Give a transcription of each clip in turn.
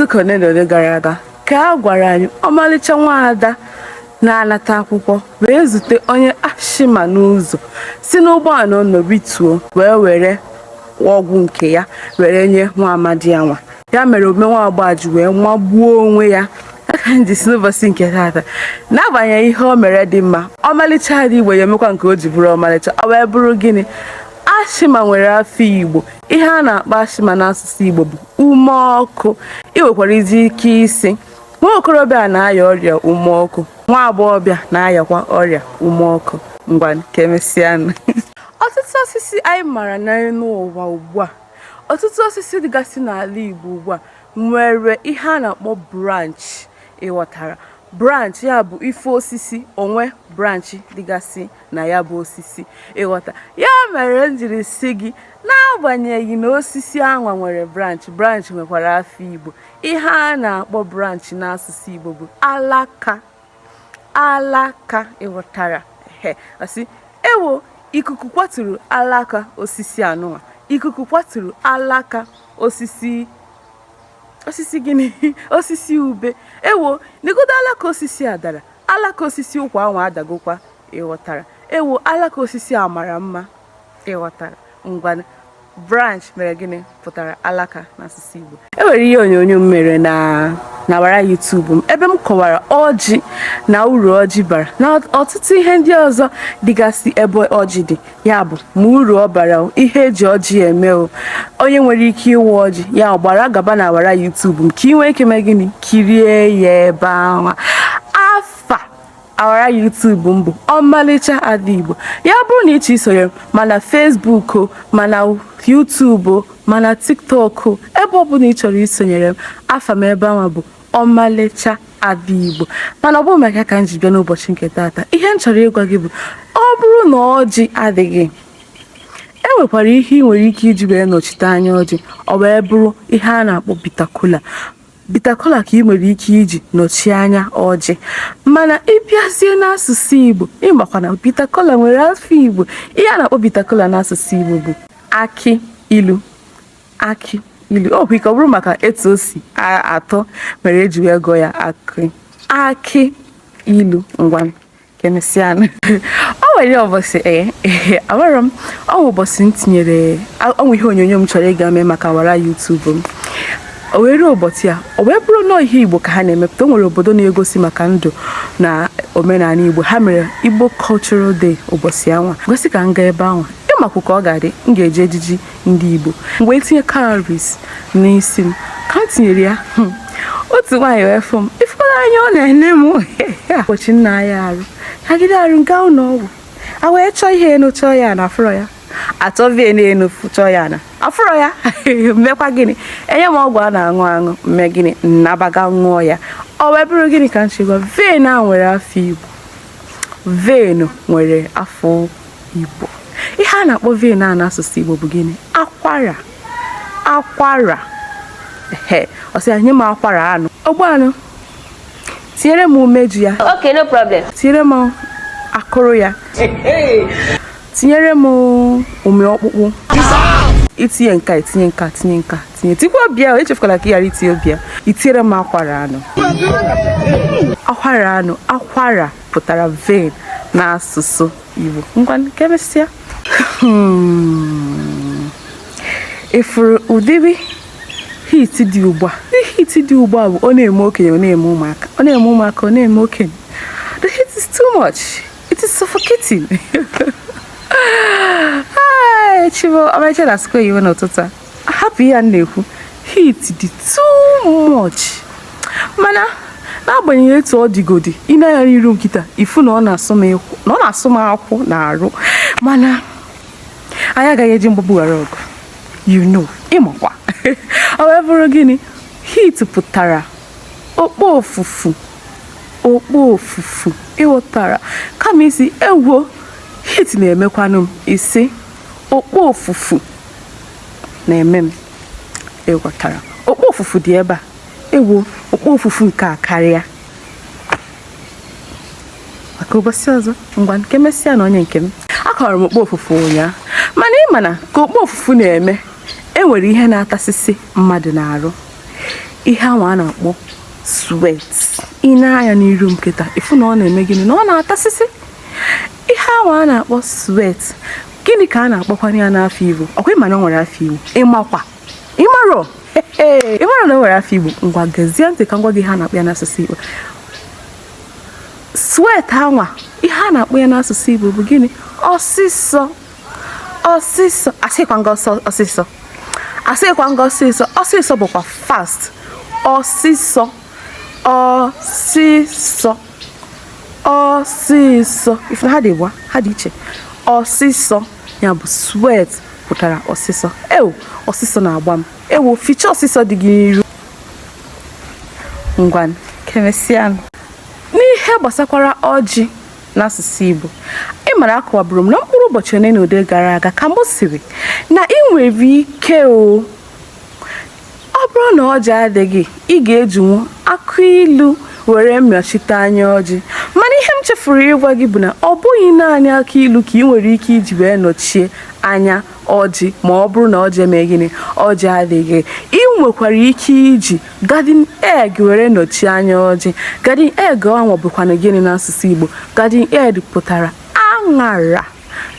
N'izuụka ole gara aga ka a gwara anyị ọmalịcha nwaada na-anata akwụkwọ wee zute onye ashịma n'ụzọ si n'ụgbọala ọ nọ rituo wee were ọgwụ nke ya were nye nwa amadi ya nwa. Ya mere omenwa agbaji wee magbuo onwe ya. Aka ndị si n'ụbọchị nke tata n'agbanyeghị ihe o mere dị mma, ọmalịcha dị Igbo ya emekwa nke o ji bụrụ ọmalịcha. Ọ wee bụrụ gịnị? Ashịma nwere afọ Igbo. Ihe a na-akpọ ashịma n'asụsụ Igbo bụ ume ọkụ. Ị nwekwara ike isi nwa okorobịa na-aya ọrịa ume ọkụ, nwa agbọghọbịa na-ayakwa ọrịa ume ọkụ. Ngwa ka emesịanụ. Ọtụtụ osisi anyị mara n'elu ụwa ugbu a, ọtụtụ osisi dịgasị n'ala Igbo ugbu a nwere ihe a na-akpọ branch. Ịghọtara? Branch ya bụ ife osisi onwe branch dịgasị na ya bụ osisi. Ịghọta? Ya mere m jiri si gị n'agbanyeghị na osisi anwa nwere branch nwekwara afọ Igbo. Ihe a na-akpọ branch n'asụsụ Igbo bụ alaka. Alaka. Ịghọtara? Asị ewo ikuku kwaturu alaka osisi anụwa. Ikuku kwaturu alaka osisi gịnị? Osisi ube. Ewo negodo alaka osisi a dara, alaka osisi ụkwa anwa adagokwa. Ịghọtara? Ewo alaka osisi a mara mma. Ịghọtara? Ngwa branch mere gịnị pụtara alaka n'asụsụ Igbo. Enwere ihe onyonyo m mere na wara YouTube m ebe m kọwara ọjị na uru ọjị bara na ọtụtụ ihe ndị ọzọ dịgasị ebe ọjị dị. Ya bụ ma uru ọ bara, ihe eji ọjị eme o. Onye nwere ike ịwa ọjị ya gbara gaba na wara YouTube m ka ị nwee ike mee gịnị kirie ya ebe ahụ. Afa awara YouTube m bụ ọmalịcha Ada Igbo. Ya bụrụ na ịchọ isonye mana Facebook o, mana YouTube o, mana TikTok o, ebe ọ bụla ị chọrọ isonyere m, afa m ebe ahụ bụ ọmalịcha Ada Igbo. Mana ọ bụrụ maka ka m ji bịa n'ụbọchị nke tata, ihe m chọrọ ịgwa gị bụ ọ bụrụ na ọjị adịghị, e nwekwara ihe ị nwere ike iji wee nọchite anya ọjị. Ọ wee bụrụ ihe a na-akpọ bitter kola ka ị nwere ike iji nọchie anya ọjị. Mana ịbịazie n'asụsụ Igbo, ịmakwa na bitter kola nwere afọ Igbo. Ihe a na-akpọ bitter kola n'asụsụ Igbo bụ akị ilu. Akị ilu ọ bụ ike ọ bụrụ maka etu o si atọ mere eji wee gụọ ya akị ilu. Ngwa kemesianụ. Ọ nwere ụbọchị amarọ m ọ ụbọchị m tinyere ọnwụ ihe onyonyo m chọrọ ịga mee maka wara YouTube m. O were ụbọchị a o wee bụrụ na ihe Igbo ka ha na-emepụta. O nwere obodo na-egosi maka ndụ na omenala Igbo. Ha mere Igbo Cultural Day ụbọchị anwa. Gosi ka m gaa ebe ahụ. Ịmakwu ka ọ ga-adị m ga-eji ejiji ndị Igbo. Mgbe etinye Cowries n'isi m ka m tinyere ya, otu nwaanyị wee fụ m ifụla anya ọ na-ene m ụbọchị nna ya arụ hagide arụ gaa ụlọ ọgwụ. A wee chọọ ihe enu chọọ ya na afụrọ ya, atọvie n'enu chọọ ya na afụrọ ya. Mmekwa gịnị? Enye m ọgwụ a na-aṅụ mme gịnị nnabaga ṅụọ ya. Ọ wee bụrụ gịnị ka m chịgwa vein a nwere afọ Igbo. Vein nwere afọ Igbo. Ihe a na-akpọ vein a n'asụsụ Igbo bụ gịnị? Akwara. Ọ sị nye m akwara anụ. Ọgbọ anụ tinyere m umeju ya. Okay, no problem. Tinyere m akụrụ ya. Tinyere m ume ọkpụkpụ. Itinye nka tinye tikwa bịa. Echefukwala ka ị ghara itinye bịa. Itinyere m akwara anụ. Akwara pụtara vein n'asụsụ Igbo. Ngwa nke mesịa. Ifuru ụdịrị hit dị ugbu a. Hit dị ugbu a bụ ọ na-eme okenye, ọ na-eme ụmụaka. Ọ na-eme ụmụaka, ọ na-eme okenye. The heat is too much. It is suffocating. Chibo ọmarịcha na square iwe n'ụtụtụ a. Hapụ ya na-ekwu. Heat dị too much. Mana n'agbanyeghị etu ọ dịgodi, ị na-anya n'iru nkịta ifu na ọ na-asụ m akwụ na-arụ. Mana anyị agaghị eji mgbagbu ghara ọgụ. You know, ịmakwa. Ọ wee bụrụ gịnị? Heat pụtara okpo ofufu. Ịghọtara? Kama isi egwo heat na-emekwanụ m isi okpo ofufu na-eme m. Ịghọtara? Okpo ofufu dị ebe a. Egwo okpo ofufu nke a karịa. Maka ụbọchị ọzọ ngwa nke mesịa na onye nke m. Akọrọ m okpo ofufu ụnyaahụ. Mana ị ma na ka okpo ofufu na-eme, enwere ihe na-atasịsị mmadụ na-arụ. ihe ahụ a na-akpọ sweat. Ị na-anya n'iru m kịta ifu na ọ na-eme gịnị na ọ na-atasịsị. Ihe ahụ a na-akpọ sweat. Gịnị ka a na-akpọkwa ya n'afọ Igbo? Ọkwa ịma na ọ nwere afọ Igbo? Ịmakwa? Ịmarọ? Ịmarọ na ọ nwere afọ Igbo? Ngwa gezie ntị ka ngwa gị ha na-akpọ ya n'asụsụ Igbo. Sweat anwa ihe a na-akpọ ya n'asụsụ Igbo bụ gịnị? Ọsịsọ. Ọsịsọ. Asịkwa nga ọsịsọ. Asịkwa nga ọsịsọ. Ọsịsọ bụkwa fast. Ọsịsọ. Ọsịsọ. Ọsịsọ. Ife na ha dị gwa ha dị iche. Ọsịsọ ya bụ sweat pụtara ọsịsọ. Ọsịsọ na-agba m. Ficha ọsịsọ dị gị n'iru. Ngwan kemesịa n'ihe gbasakwara ọjị n'asụsụ Igbo. Ị mara akọwaburu m na mkpụrụ ụbọchị one na ode gara aga ka m siri na ị nwere ike ọ bụrụ na ọjị adịghị ị ga-ejinwu akụ ilu were mmịọchite anya ọjị. Mana ihe m chefuru ịgwa gị bụ na ọ bụghị naanị akụ ilu ka ị nwere ike iji wee nọchie anya ọjị ma ọ bụrụ na ọjị eme gịnị ọjị adịghị. Ị nwekwara ike iji garden egg were nọchie anya ọjị. Garden egg ahụ bụkwana gịnị n'asụsụ Igbo? Garden egg pụtara aṅara.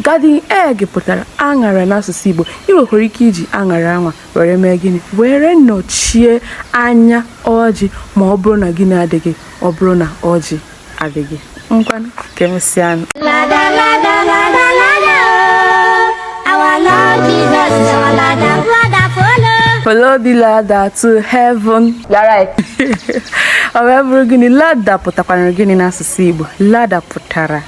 Garden egg pụtara aṅara n'asụsụ Igbo. Ị nwekwara ike iji aṅara anwa were mee gịnị were nọchie anya ọjị ma ọ bụrụ na gịnị adịghị ọ bụrụ na ọjị adịghị. Ngwanụ ka emesịa. Follow the ladder to heaven. You're right. Ọ bụrụ gịnị ladder pụtakwara gịnị n'asụsụ Igbo? Ladder pụtara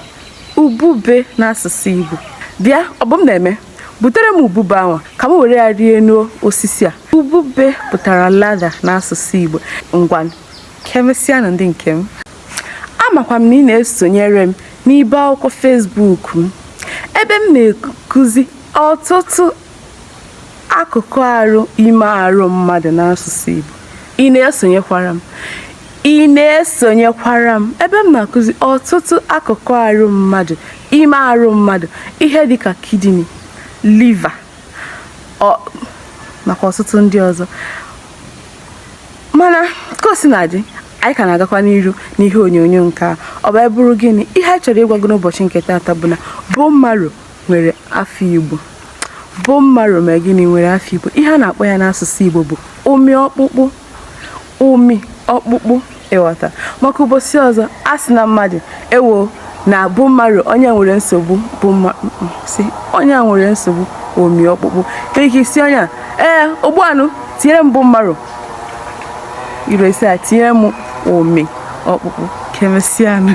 ubube n'asụsụ Igbo. Bịa ọ bụ m na-eme butere m ubube ahụ ka m were ya rie n'osisi a. Ubube pụtara ladder n'asụsụ Igbo. Ngwa kemesịa na ndị nke m. Amakwa m na ị na-esonyere m n'ibe akwụkwọ Facebook m ebe m na-ekuzi ọtụtụ akụkụ arụ ime arụ mmadụ n'asụsụ Igbo. Ị na-esonyekwara m ebe m na-akụzi ọtụtụ akụkụ arụ mmadụ ime arụ mmadụ, ihe dịka kidney, liver, nakwa ọtụtụ ndị ọzọ. Mana ka o si na-adị anyị ka na-agakwa n'iru n'ihe onyonyo nke a. Ọ bụ bụrụ gịnị ihe anyị chọrọ ịgwa gị n'ụbọchị nke taata bụ na bone marrow nwere afọ Igbo. Bone marrow ma gịnị nwere afọ Igbo? Ihe a na-akpọ ya n'asụsụ Igbo bụ ụmị ọkpụkpụ. Ụmị ọkpụkpụ ịghọta. Maka ụbọchị ọzọ a sị na mmadụ ewo na bone marrow onye nwere nsogbu onye nwere nsogbu ụmị ọkpụkpụ. Ike isi onye ogbuanụ tinyere m bone marrow. Iresi a tinyere m ụmị ọkpụkpụ. Kemesianụ.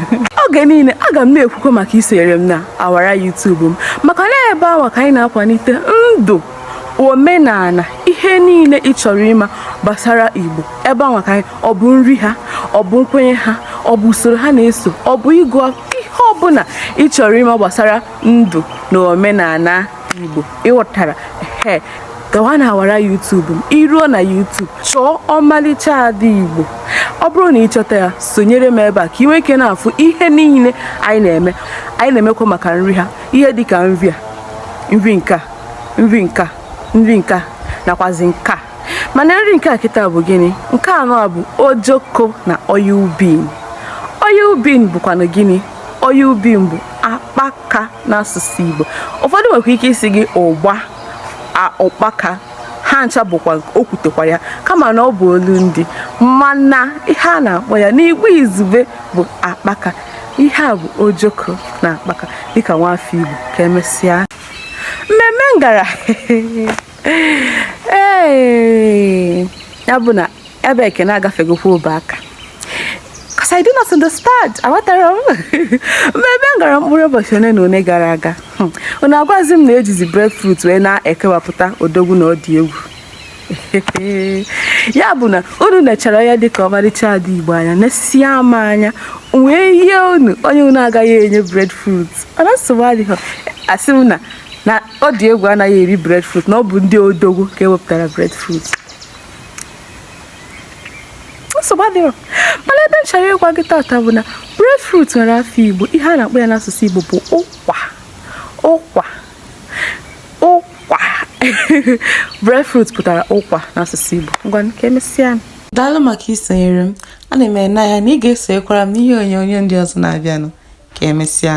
Oge niile aga m na-ekwukwa maka isonyere m na awara YouTube m maka na ebe ahụ ka anyị na-akwalite ndụ omenala ihe niile ị chọrọ ịma gbasara Igbo. Ebe ahụ ka anyị ọ bụ nri ha, ọ bụ nkwenye ha, ọ bụ usoro ha na-eso, ọ bụ ịgụ ihe ọbụla ị chọrọ ịma gbasara ndụ na omenala Igbo. Ịghọtara? Gawa na awara YouTube m. Iruo na YouTube chọọ ọmalịcha ada Igbo. Ọ bụrụ na ị chọta ya sonyere m ebe a ka ị nwee ike na-afụ ihe niile anyị na-eme. Anyị na-emekwa maka nri ha, ihe dịka nri nka nakwazi nka. Mana nri nke a kịta bụ gịnị? Nke anọ bụ ojoko na oil bean. Oil bean bụkwanụ gịnị? Oil bean bụ akpaka n'asụsụ Igbo. Ụfọdụ nwekwa ike isi gị ụkpaka. Ha ncha bụkwa okwutekwa ya kama na ọ bụ olu ndị. Mana ihe a na-akpọ ya n'Igbo izugbe bụ akpaka. Ihe a bụ ojoko na akpaka dịka nwafọ Igbo. Ka emesịa mmemme ngara ya bụ na ebe ekene agafegokwa obe aka. Cause I do not understand. Awatara m. Mmemme ngara mkpụrụ ụbọchị one na one gara aga. Unu agwazi m na ejizi breadfruit wee na-ekewapụta odogwu na ọ dị egwu. Ya bụ na unu nechara ya dịka ọmarịcha ada Igbo anya na-esi ama anya wee yie onye unu agaghị enye breadfruit. Ọ na-nsogbu adịghị. Asị m na ọ dị egwu anaghị eri breadfruit na ọ bụ ndị odogwu ka ewepụtara breadfruit. Nsogbu adịghị. Mana ebe m chọrọ ịgwa gị tata bụ na breadfruit nwere afọ Igbo. Ihe a na-akpọ ya n'asụsụ Igbo bụ ụkwa. Breadfruit pụtara ụkwa n'asụsụ Igbo. Ngwa ka emesịa. Daalụ maka isonyere m. Ana m ene anya na ị ga-esonyekwara m n'ihe onyonyo ndị ọzọ na-abịanụ. Ka emesịa.